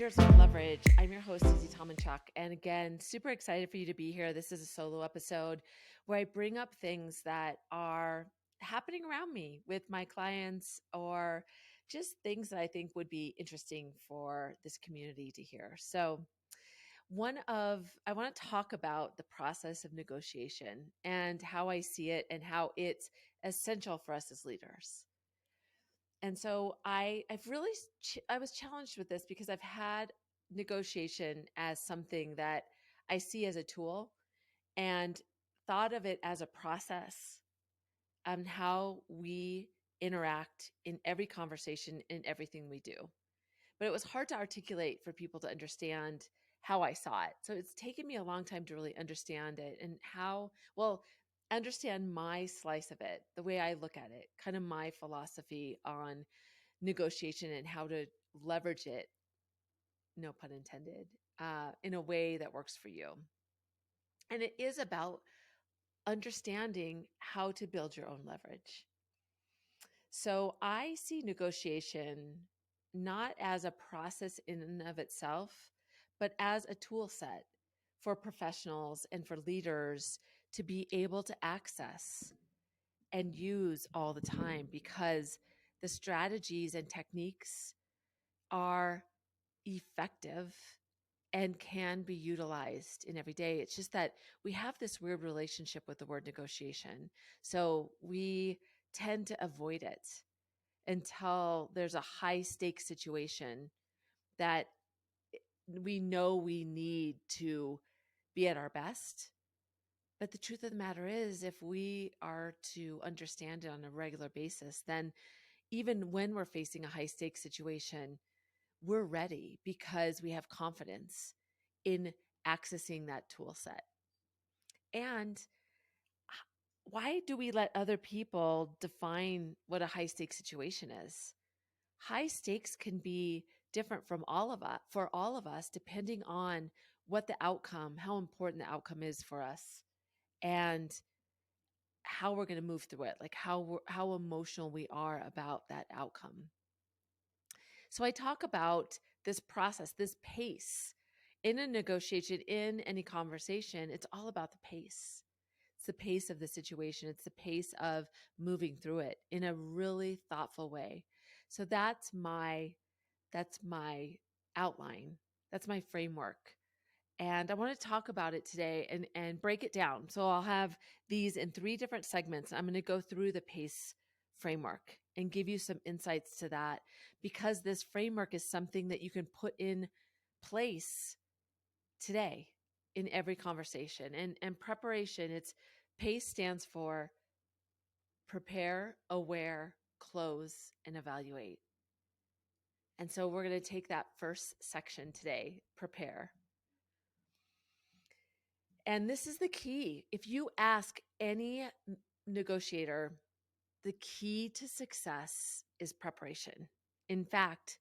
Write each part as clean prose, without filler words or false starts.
Leaders with Leverage. I'm your host, Susie Tomanchuk. And again, super excited for you to be here. This is a solo episode where I bring up things that are happening around me with my clients or just things that I think would be interesting for this community to hear. So I want to talk about the process of negotiation and how I see it and how it's essential for us as leaders. And so I was challenged with this because I've had negotiation as something that I see as a tool and thought of it as a process on how we interact in every conversation in everything we do. But it was hard to articulate for people to understand how I saw it. So it's taken me a long time to really understand it and understand my slice of it, the way I look at it, kind of my philosophy on negotiation and how to leverage it, no pun intended, in a way that works for you. And it is about understanding how to build your own leverage. So I see negotiation not as a process in and of itself, but as a tool set for professionals and for leaders to be able to access and use all the time, because the strategies and techniques are effective and can be utilized in every day. It's just that we have this weird relationship with the word negotiation. So we tend to avoid it until there's a high stakes situation that we know we need to be at our best. But the truth of the matter is, if we are to understand it on a regular basis, then even when we're facing a high stakes situation, we're ready because we have confidence in accessing that tool set. And why do we let other people define what a high stakes situation is? High stakes can be different from for all of us, depending on what the outcome, how important the outcome is for us, and how we're going to move through it, like how emotional we are about that outcome. So I talk about this process, this pace in a negotiation, in any conversation. It's all about the pace. It's the pace of the situation. It's the pace of moving through it in a really thoughtful way. So that's my outline. That's my framework. And I want to talk about it today and break it down. So I'll have these in 3 different segments. I'm going to go through the PACE framework and give you some insights to that, because this framework is something that you can put in place today in every conversation. And preparation, it's PACE stands for prepare, aware, close, and evaluate. And so we're going to take that first section today, prepare. And this is the key. If you ask any negotiator, the key to success is preparation. In fact,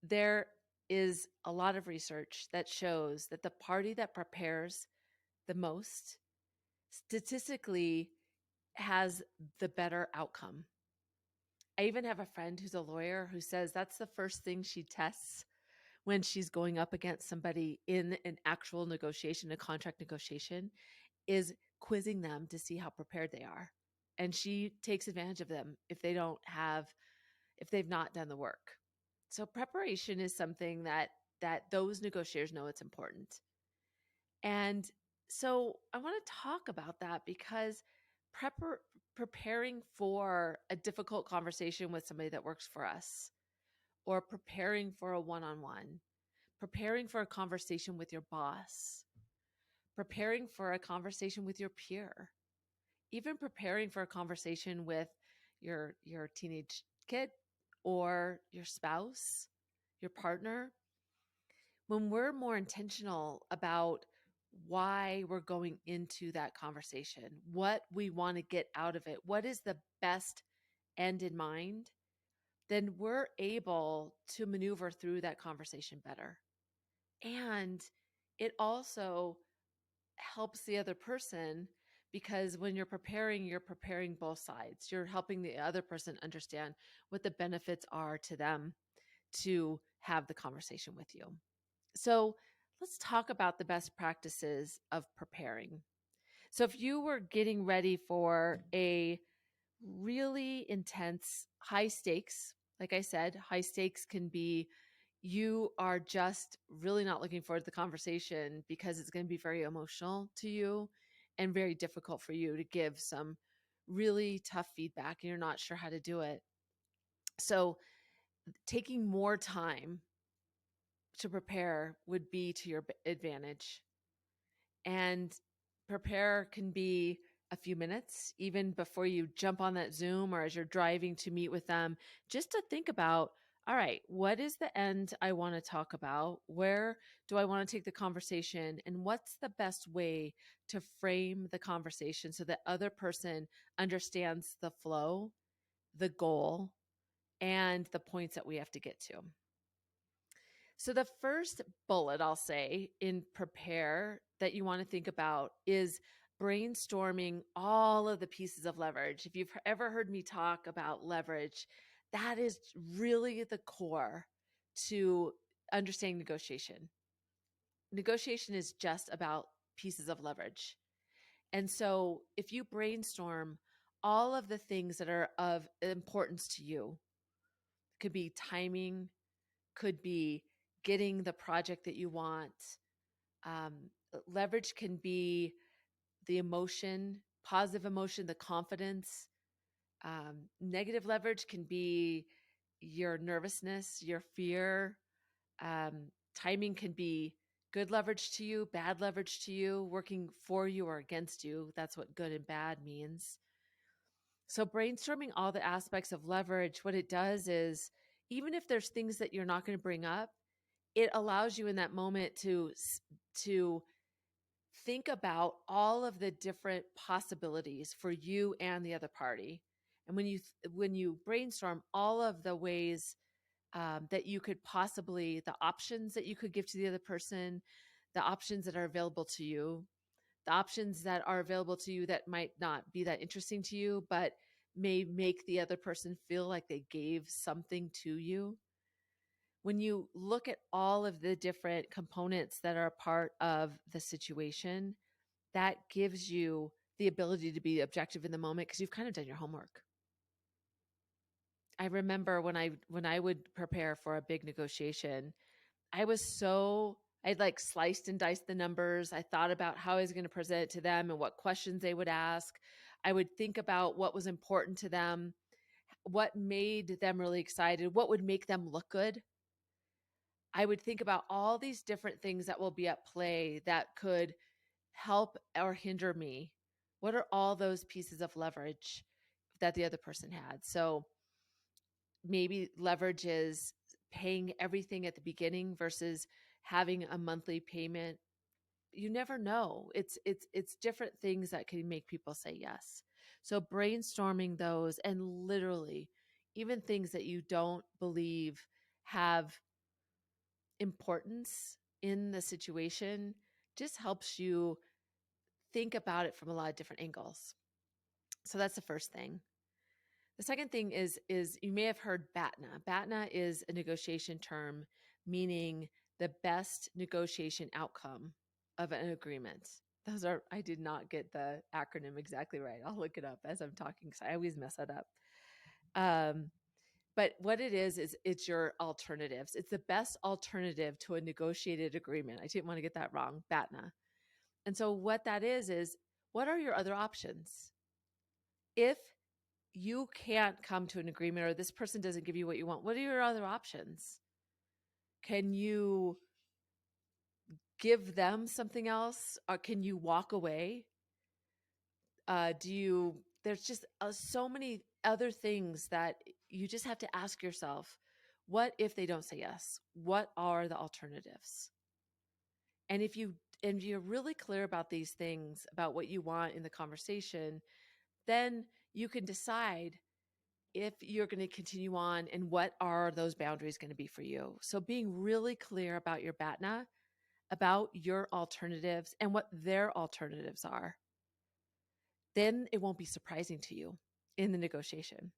there is a lot of research that shows that the party that prepares the most statistically has the better outcome. I even have a friend who's a lawyer who says that's the first thing she tests when she's going up against somebody in an actual negotiation, a contract negotiation, is quizzing them to see how prepared they are. And she takes advantage of them if they've not done the work. So preparation is something that those negotiators know it's important. And so I want to talk about that because preparing for a difficult conversation with somebody that works for us, or preparing for a one-on-one, preparing for a conversation with your boss, preparing for a conversation with your peer, even preparing for a conversation with your teenage kid or your spouse, your partner. When we're more intentional about why we're going into that conversation, what we want to get out of it, what is the best end in mind, then we're able to maneuver through that conversation better. And it also helps the other person, because when you're preparing both sides. You're helping the other person understand what the benefits are to them to have the conversation with you. So let's talk about the best practices of preparing. So if you were getting ready for a really intense, high stakes, like I said, high stakes can be you are just really not looking forward to the conversation because it's going to be very emotional to you and very difficult for you to give some really tough feedback and you're not sure how to do it. So taking more time to prepare would be to your advantage. And prepare can be a few minutes, even before you jump on that Zoom or as you're driving to meet with them, just to think about, all right, what is the end I want to talk about? Where do I want to take the conversation? And what's the best way to frame the conversation so that other person understands the flow, the goal, and the points that we have to get to? So, the first bullet I'll say in prepare that you want to think about is brainstorming all of the pieces of leverage. If you've ever heard me talk about leverage, that is really the core to understanding negotiation. Negotiation is just about pieces of leverage. And so, if you brainstorm all of the things that are of importance to you, could be timing, could be getting the project that you want. Um, Leverage can be the emotion, positive emotion, the confidence. Negative leverage can be your nervousness, your fear. Timing can be good leverage to you, bad leverage to you, working for you or against you. That's what good and bad means. So, brainstorming all the aspects of leverage, what it does is, even if there's things that you're not going to bring up, it allows you in that moment to think about all of the different possibilities for you and the other party. And when you brainstorm all of the ways that you could possibly, the options that you could give to the other person, the options that are available to you, the options that are available to you that might not be that interesting to you, but may make the other person feel like they gave something to you. When you look at all of the different components that are a part of the situation, that gives you the ability to be objective in the moment because you've kind of done your homework. I remember when I would prepare for a big negotiation, I'd like sliced and diced the numbers. I thought about how I was going to present it to them and what questions they would ask. I would think about what was important to them, what made them really excited, what would make them look good. I would think about all these different things that will be at play that could help or hinder me. What are all those pieces of leverage that the other person had? So maybe leverage is paying everything at the beginning versus having a monthly payment. You never know. It's different things that can make people say yes. So brainstorming those and literally even things that you don't believe have importance in the situation just helps you think about it from a lot of different angles. So that's the first thing. The second thing is you may have heard BATNA. BATNA is a negotiation term meaning the best negotiation outcome of an agreement. Those are I did not get the acronym exactly right. I'll look it up as I'm talking because I always mess it up. But what it is it's your alternatives. It's the best alternative to a negotiated agreement. I didn't want to get that wrong. BATNA. And so what that is what are your other options? If you can't come to an agreement or this person doesn't give you what you want, what are your other options? Can you give them something else or can you walk away? There's just so many other things that you just have to ask yourself, what if they don't say yes? What are the alternatives? And if you're really clear about these things, about what you want in the conversation, then you can decide if you're going to continue on and what are those boundaries going to be for you. So being really clear about your BATNA, about your alternatives and what their alternatives are, then it won't be surprising to you in the negotiation.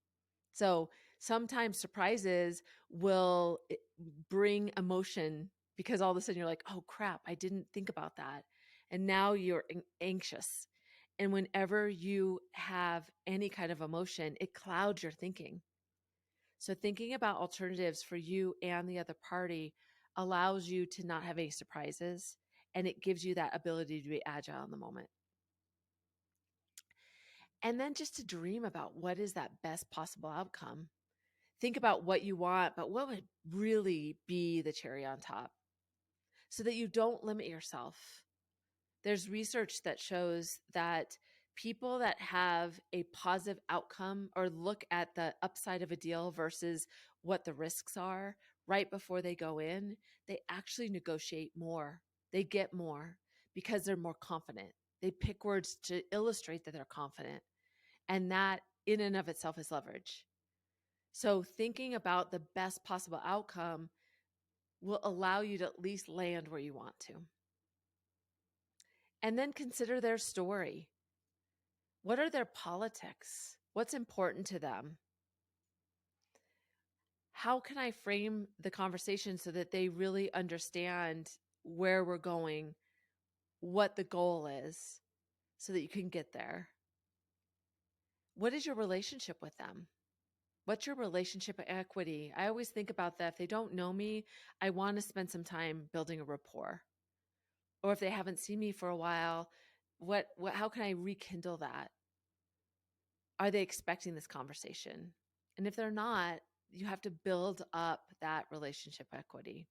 So Sometimes surprises will bring emotion because all of a sudden you're like, oh crap, I didn't think about that. And now you're anxious. And whenever you have any kind of emotion, it clouds your thinking. So thinking about alternatives for you and the other party allows you to not have any surprises, and it gives you that ability to be agile in the moment. And then just to dream about what is that best possible outcome. Think about what you want, but what would really be the cherry on top so that you don't limit yourself. There's research that shows that people that have a positive outcome or look at the upside of a deal versus what the risks are right before they go in, they actually negotiate more. They get more because they're more confident. They pick words to illustrate that they're confident. And that in and of itself is leverage. So thinking about the best possible outcome will allow you to at least land where you want to. And then consider their story. What are their politics? What's important to them? How can I frame the conversation so that they really understand where we're going, what the goal is, so that you can get there? What is your relationship with them? What's your relationship equity? I always think about that. If they don't know me, I want to spend some time building a rapport. Or if they haven't seen me for a while, how can I rekindle that? Are they expecting this conversation? And if they're not, you have to build up that relationship equity.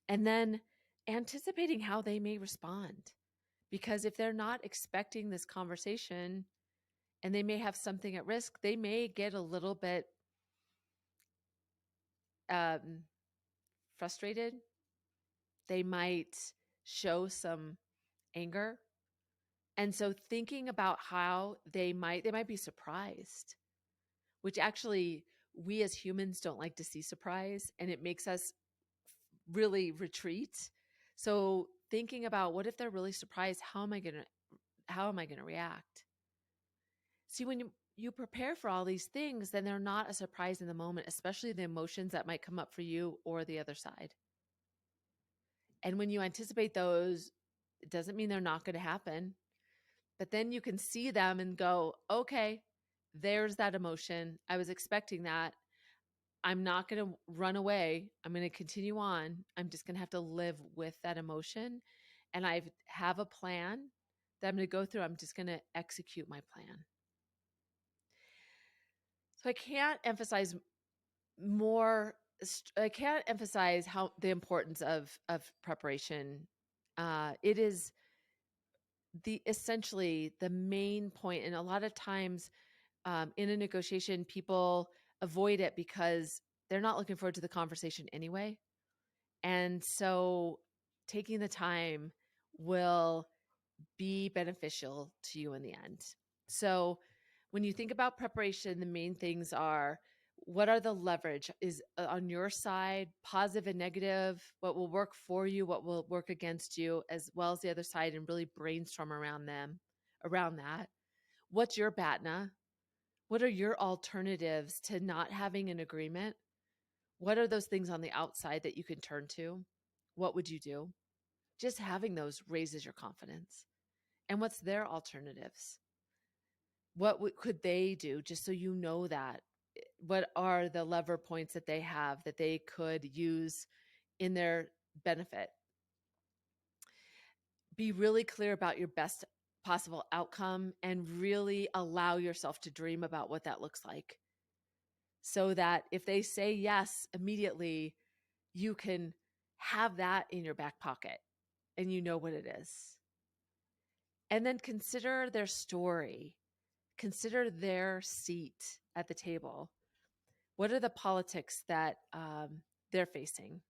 And then anticipating how they may respond. Because if they're not expecting this conversation and they may have something at risk, they may get a little bit frustrated. They might show some anger. And so thinking about how they might be surprised, which actually we as humans don't like to see surprise, and it makes us really retreat. So thinking about what if they're really surprised, how am I going to react? See, when you prepare for all these things, then they're not a surprise in the moment, especially the emotions that might come up for you or the other side. And when you anticipate those, it doesn't mean they're not going to happen. But then you can see them and go, okay, there's that emotion. I was expecting that. I'm not going to run away. I'm going to continue on. I'm just going to have to live with that emotion. And I have a plan that I'm going to go through. I'm just going to execute my plan. So I can't emphasize how the importance of preparation. It is essentially the main point. And a lot of times in a negotiation, people avoid it because they're not looking forward to the conversation anyway. And so taking the time will be beneficial to you in the end. So when you think about preparation, the main things are, what are the leverage is on your side, positive and negative, what will work for you, what will work against you, as well as the other side, and really brainstorm around that. What's your BATNA? What are your alternatives to not having an agreement? What are those things on the outside that you can turn to? What would you do? Just having those raises your confidence. And what's their alternatives? What could they do, just so you know that? What are the lever points that they have that they could use in their benefit? Be really clear about your best possible outcome and really allow yourself to dream about what that looks like, so that if they say yes immediately, you can have that in your back pocket and you know what it is. And then consider their story. Consider their seat at the table. What are the politics that they're facing?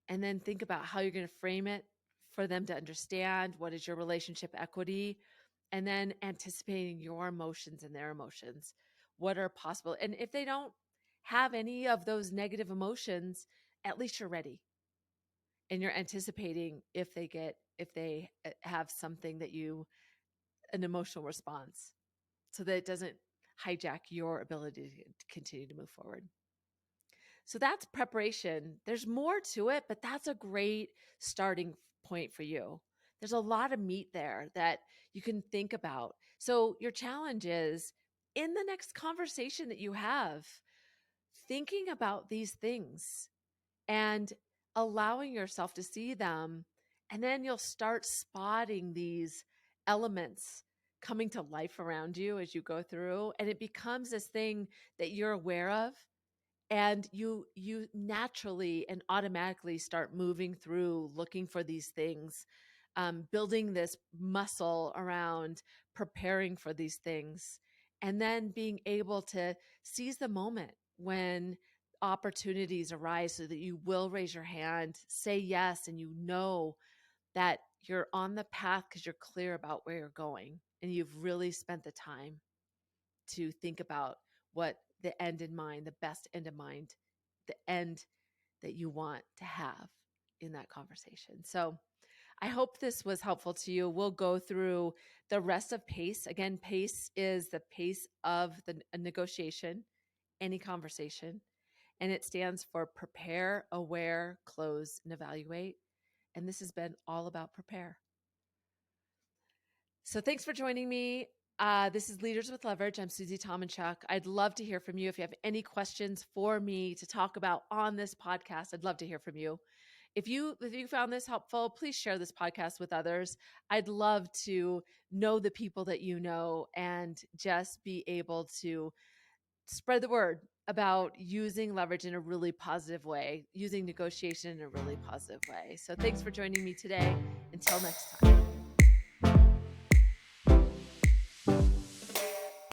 And then think about how you're going to frame it for them to understand. What is your relationship equity? And then anticipating your emotions and their emotions. What are possible? And if they don't have any of those negative emotions, at least you're ready. And you're anticipating if they have something an emotional response, so that it doesn't hijack your ability to continue to move forward. So that's preparation. There's more to it, but that's a great starting point for you. There's a lot of meat there that you can think about. So your challenge is in the next conversation that you have, thinking about these things and allowing yourself to see them. And then you'll start spotting these elements coming to life around you as you go through. And it becomes this thing that you're aware of, and you naturally and automatically start moving through looking for these things, building this muscle around preparing for these things, and then being able to seize the moment when opportunities arise so that you will raise your hand, say yes, and you know that you're on the path because you're clear about where you're going and you've really spent the time to think about what the end in mind, the best end in mind, the end that you want to have in that conversation. So I hope this was helpful to you. We'll go through the rest of PACE. Again, PACE is the pace of a negotiation, any conversation, and it stands for prepare, aware, close, and evaluate. And this has been all about prepare. So thanks for joining me. This is Leaders with Leverage. I'm Susie Tomanchuk. I'd love to hear from you. If you have any questions for me to talk about on this podcast, I'd love to hear from you. If you found this helpful, please share this podcast with others. I'd love to know the people that you know and just be able to spread the word about using leverage in a really positive way, using negotiation in a really positive way. So thanks for joining me today. Until next time.